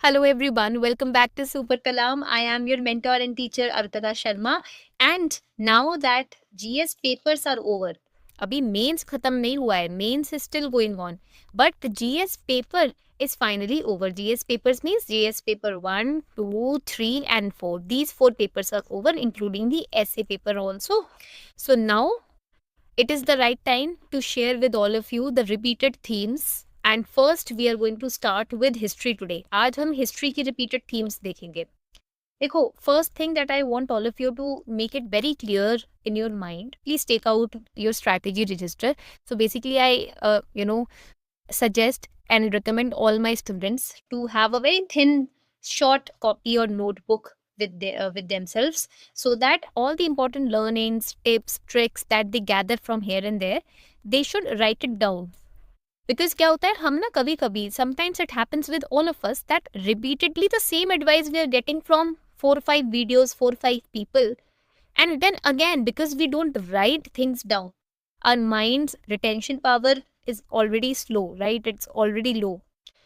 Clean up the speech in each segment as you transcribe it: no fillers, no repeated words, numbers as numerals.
Hello everyone, welcome back to Super Kalam. I am your mentor and teacher Artada Sharma. And now that GS papers are over, अभी mains खत्म नहीं हुआ है, mains is still going on, but the GS paper is finally over. GS papers means GS paper 1, 2, 3 and 4. These 4 papers are over, including the essay paper also. So now it is the right time to share with all of you the repeated themes. And first we are going to start with history today. आज हम history की repeated themes देखेंगे. देखो, first thing that I want all of you to make it very clear in your mind, please take out your strategy register. So basically I suggest and recommend all my students to have a very thin short copy or notebook with themselves, so that all the important learnings, tips, tricks that they gather from here and there, they should write it down. Because क्या होता है, हम ना कभी कभी sometimes it happens with all of us that repeatedly the same advice we are getting from 4 or 5 videos, 4 or 5 people, and then again because we don't write things down, our mind's retention power is already slow, right? It's already low.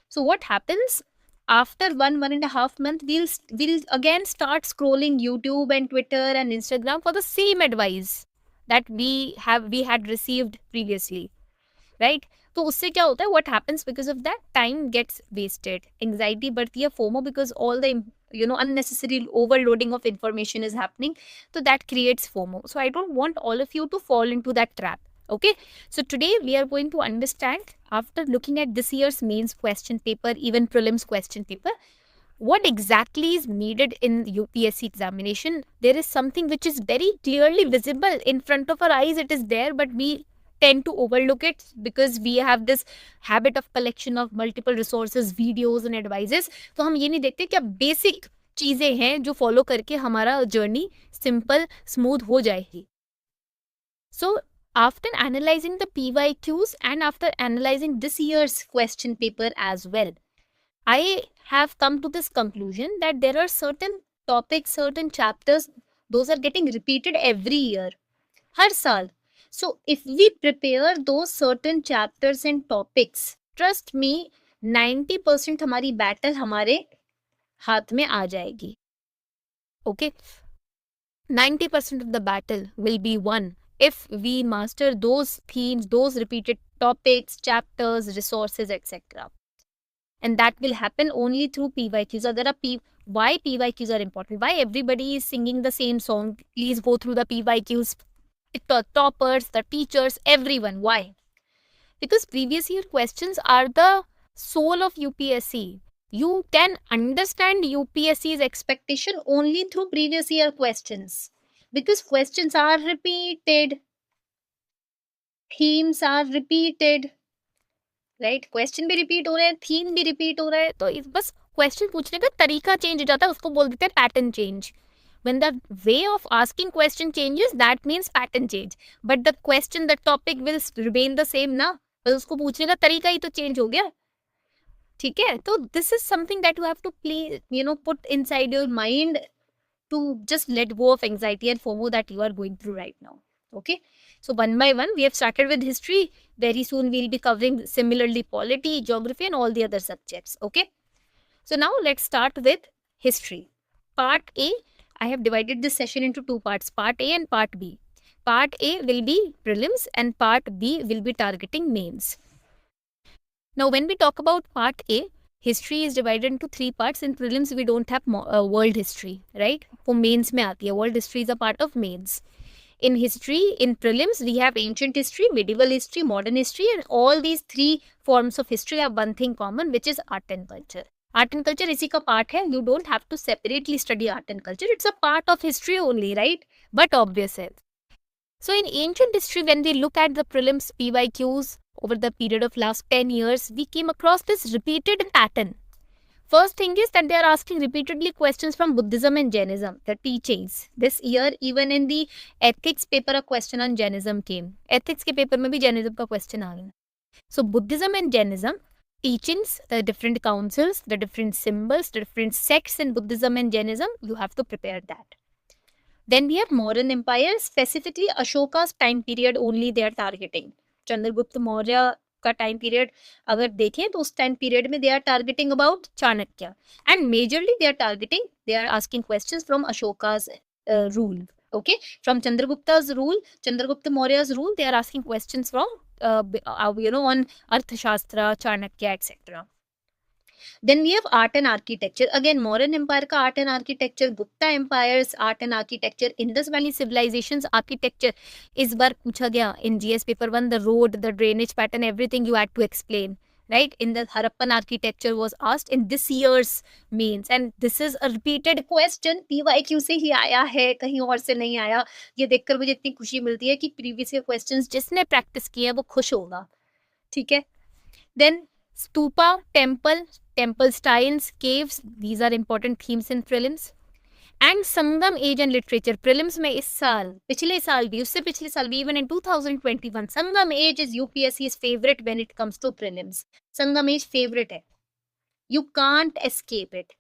So what happens after 1.5 month, we'll again start scrolling YouTube and Twitter and Instagram for the same advice that we had received previously, right? तो उससे क्या होता है, what happens because of that, time gets wasted, anxiety बढ़ती है, FOMO, because all the unnecessary overloading of information is happening. So that creates FOMO. So I don't want all of you to fall into that trap. Okay, so today we are going to understand, after looking at this year's mains question paper, even prelims question paper, what exactly is needed in UPSC examination. There is something which is very clearly visible in front of our eyes, it is there, but we tend to overlook it because we have this habit of collection of multiple resources, videos and advices. तो हम ये नहीं देखते क्या basic चीजें हैं जो follow करके हमारा जर्नी सिंपल स्मूथ हो जाएगी. So after analyzing the PYQs and after analyzing this year's question paper as well, I have come to this conclusion that there are certain topics, certain chapters, those are getting repeated every year, हर साल. So if we prepare those certain chapters and topics, trust me, 90% हमारी battle हमारे हाथ में आ जाएगी. Okay, 90% of the battle will be won if we master those themes, those repeated topics, chapters, resources, etc. And that will happen only through PYQs. So there are why PYQs are important, why everybody is singing the same song. Please go through the PYQs, the toppers, the teachers, everyone. Why? Because previous year questions are the soul of UPSC. You can understand UPSC's expectation only through previous year questions, because questions are repeated, themes are repeated, right? Question भी repeat हो रहे हैं, theme भी repeat हो रहा है, तो इस बस क्वेश्चन पूछने का तरीका चेंज हो जाता है, उसको बोल देते हैं pattern change. When the way of asking question changes, that means pattern change. But the question, the topic will remain the same ना, बस उसको पूछने का तरीका ही तो चेंज हो गया. ठीक है, तो this is something that you have to play, put inside your mind to just let go of anxiety and FOMO that you are going through right now. Okay, so one by one we have started with history. Very soon we'll be covering similarly polity, geography and all the other subjects. Okay, so now let's start with history. Part A, I have divided this session into two parts, part A and part B. Part A will be prelims and part B will be targeting mains. Now when we talk about part A, history is divided into 3 parts. In prelims we don't have world history, right? For mains mein aati hai, world history is a part of mains. In history, in prelims we have ancient history, medieval history, modern history, and all these 3 forms of history have one thing common, which is art and culture. Art and culture इसी का part है. You don't have to separately study art and culture. It's a part of history only, right? But obvious है. So in ancient history, when we look at the prelims PYQs over the period of last 10 years, we came across this repeated pattern. First thing is that they are asking repeatedly questions from Buddhism and Jainism, the teachings. This year, even in the ethics paper, a question on Jainism came. Ethics के paper में भी Jainism का question आ गया. So Buddhism and Jainism, teachings, the different councils, the different symbols, the different sects in Buddhism and Jainism, you have to prepare that. Then we have Mauryan Empire, specifically Ashoka's time period only they are targeting. Chandragupta Maurya का time period अगर देखें तो उस time period में they are targeting about Chanakya and majorly they are asking questions from Ashoka's rule. Okay, from Chandragupta's rule, Chandragupta Maurya's rule, they are asking questions from on Arthashastra, Chanakya, etc. Then we have art and architecture. Again, Mauryan Empire का art and architecture, Gupta Empire's art and architecture, Indus Valley civilization's architecture. इस बार पूछा गया in GS paper 1, the road, the drainage pattern, everything you had to explain. Right? In the Harappan architecture was asked in this year's means, and this is a repeated question. PYQ से ही आया है, कहीं और से नहीं आया. ये देखकर मुझे इतनी खुशी मिलती है कि previous year questions जिसने practice किया है वो खुश होगा. ठीक है? Then stupa, temple styles, caves, these are important themes in prelims. And Sangam age and literature. Prelims में इस साल, पिछले साल भी, उससे पिछले साल भी, even in 2021, Sangam age is UPSC's favorite when it comes to prelims. Sangam age favorite है. You can't escape it.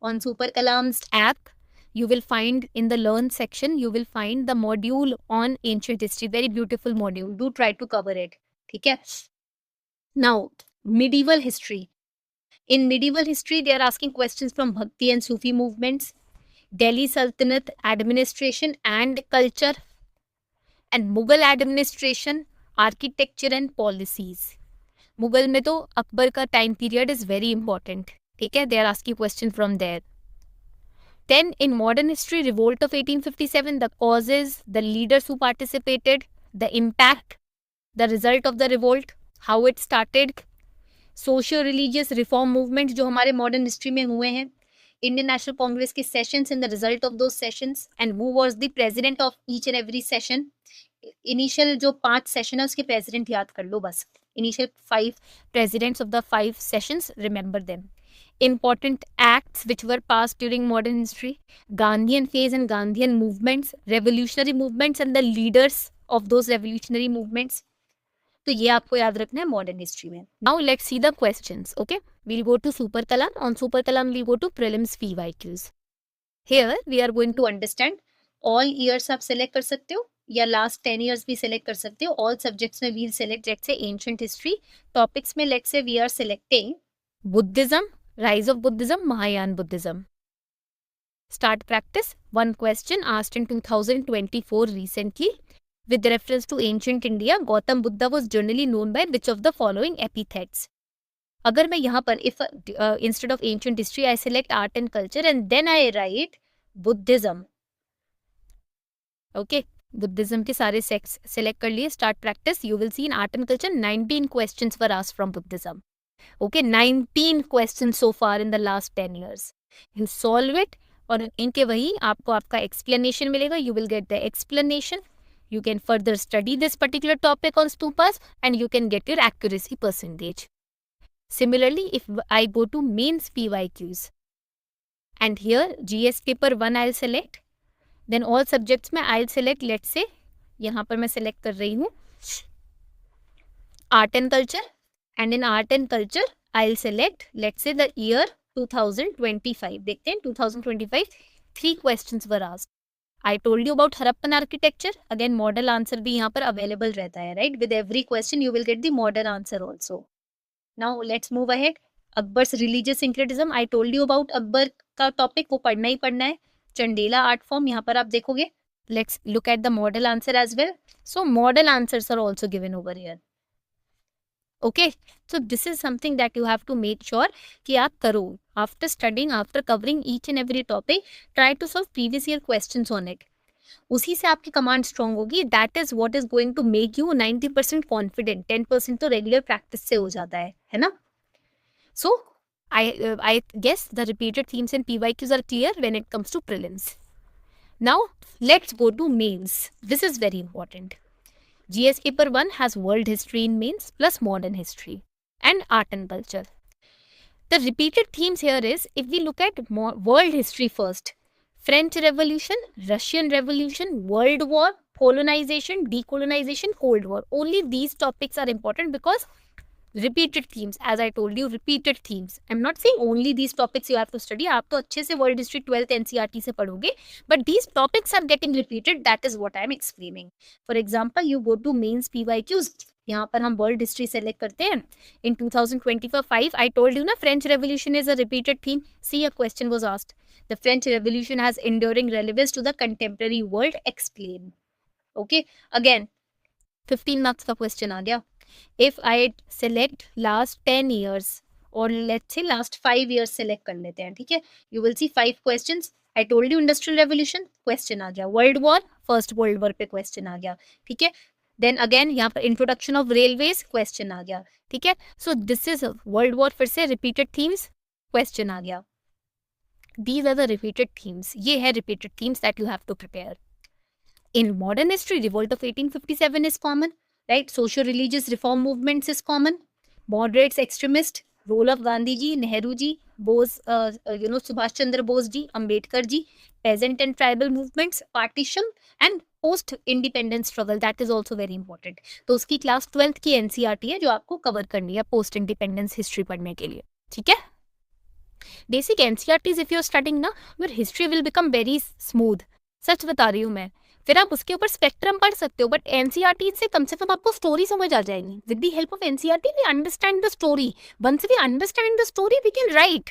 On Super Kalam's app, you will find in the learn section, you will find the module on ancient history. Very beautiful module. Do try to cover it. ठीक है? Now, medieval history. In medieval history, they are asking questions from Bhakti and Sufi movements, Delhi Sultanate administration and culture, and Mughal administration, architecture and policies. Mughal में तो अकबर का time period is very important. ठीक है? They are asking questions from there. Then in modern history, revolt of 1857, the causes, the leaders who participated, the impact, the result of the revolt, how it started, socio religious reform movement जो हमारे modern history में हुए हैं, Indian national Congress के sessions and the result of those sessions, and who was the president of each and every session. Initial जो 5 session है उसके president याद कर लो बस. Initial 5 presidents of the 5 sessions, remember them. Important acts which were passed during modern history, Gandhian phase and Gandhian movements, revolutionary movements and the leaders of those revolutionary movements. तो ये आपको याद रखना है मॉडर्न हिस्ट्री में. Now let's see the questions. Okay, we'll go to super Kalam. On super Kalam we'll go to prelims PYQs. Here we are going to understand all years. आप select कर सकते हो या लास्ट 10 ईयर्स भी सेलेक्ट कर सकते हो. ऑल सब्जेक्ट्स में we'll select let's say ancient history. Topics में let's say we are selecting buddhism, rise of buddhism, Mahayana buddhism. Start practice. One question asked in 2024 recently. With reference to ancient India, Gautam Buddha was generally known by which of the following epithets? अगर मैं यहाँ पर if instead of ancient history I select art and culture and then I write Buddhism. Okay, Buddhism के सारे select कर लिए. Start practice. You will see in art and culture 19 questions were asked from Buddhism. Okay, 19 questions so far in the last 10 years. You solve it और इनके वही आपको आपका explanation मिलेगा. You will get the explanation. You can further study this particular topic on stupas and you can get your accuracy percentage. Similarly, if I go to mains PYQs and here GS paper 1 I'll select, then all subjects में I'll select, let's say यहाँ पर मैं select कर रही हूँ art and culture, and in art and culture I'll select let's say the year 2025. देखते हैं 2025 3 questions were asked. I told you about Harappan architecture. Again, model answer भी यहाँ पर available रहता है, right? With every question, you will get the model answer also. Now, let's move ahead. Akbar's religious syncretism. I told you about Akbar का topic, वो पढ़ना ही पढ़ना है. Chandela art form, यहाँ पर आप देखोगे. Let's look at the model answer as well. So, model answers are also given over here. Okay, so this is something that you have to make sure कि आप करो. After studying, after covering each and every topic, try to solve previous year questions on it. उसी से आपकी command strong होगी. That is what is going to make you 90% confident. 10% तो regular practice से हो जाता है ना? So, I guess the repeated themes and PYQs are clear when it comes to prelims. Now, let's go to mains. This is very important. GS paper 1 has world history in mains plus modern history and art and culture. The repeated themes here is, if we look at world history first, French Revolution, Russian Revolution, World War, colonization, decolonization, Cold War. Only these topics are important because repeated themes, as I told you, repeated themes. I'm not saying only these topics you have to study. आप तो अच्छे से world history 12th NCERT से पढ़ोगे, but these topics are getting repeated. That is what I'm explaining. For example, you go to mains PYQs. यहाँ पर हम world history select करते हैं. In 2025, I told you ना French Revolution is a repeated theme. See, a question was asked. The French Revolution has enduring relevance to the contemporary world. Explain. Okay. Again, 15 marks का question आ गया. If I select last 10 years or let's say last 5 years select कर लेते हैं, ठीक है. You will see 5 questions. I told you industrial revolution question आ गया. World war, first world war पे question आ गया, ठीक है. Then again यहाँ पर introduction of railways question आ गया, ठीक है. So this is world war, फिर से repeated themes question आ गया. These are the repeated themes. ये है repeated themes that you have to prepare. In modern history, revolt of 1857 is common, right? Socio-religious reform movements is common. Moderates, extremist, role of Gandhi ji, Nehru ji, Bose, Subhash Chandra Bose ji, Ambedkar ji, peasant and tribal movements, partition and post independence struggle. That is also very important. तो उसकी class 12th की NCERT है जो आपको cover करनी है post independence history पढ़ने के लिए, ठीक है. Basic NCERTs if you're studying ना, your history will become very smooth. सच बता रही हूँ मैं. फिर आप उसके ऊपर स्पेक्ट्रम पढ़ सकते हो, बट एनसीईआरटी से कम आपको स्टोरी समझ आ जाएगी. With the help of NCERT we understand the story. Once we understand the story we can write.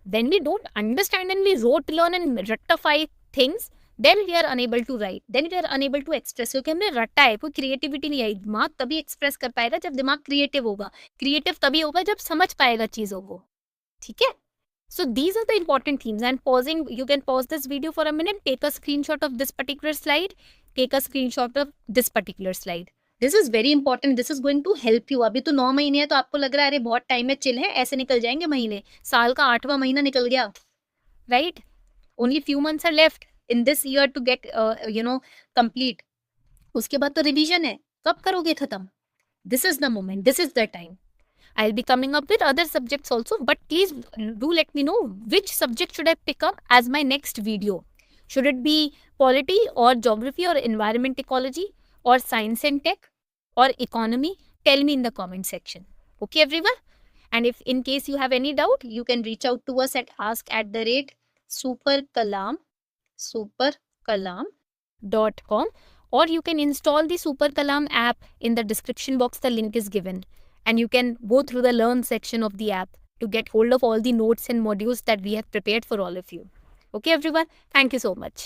When we don't understand and we rote learn and rectify things, then we are unable to write, then we are unable to express. क्योंकि हमने रटा है, कोई creativity नहीं आई. दिमाग तभी express कर पाएगा जब दिमाग क्रिएटिव होगा. क्रिएटिव तभी होगा जब समझ पाएगा चीज़ों को, ठीक है. So these are the important themes. And pausing, you can pause this video for a minute, take a screenshot of this particular slide, take a screenshot of this particular slide. This is very important. This is going to help you. अभी तो 9 महीने है तो आपको लग रहा है अरे बहुत टाइम है, चिल है, ऐसे निकल जाएंगे महीने. साल का 8वां महीना निकल गया, right? Only few months are left in this year to get complete. उसके बाद तो रिवीजन है, कब करोगे खत्म? This is the moment. This is the time. I'll be coming up with other subjects also, but please do let me know which subject should I pick up as my next video. Should it be polity or geography or environment ecology or science and tech or economy? Tell me in the comment section. Okay, everyone? And if in case you have any doubt, you can reach out to us at ask@superkalam.com, or you can install the Super Kalam app. In the description box, the link is given. And you can go through the learn section of the app to get hold of all the notes and modules that we have prepared for all of you. Okay, everyone? Thank you so much.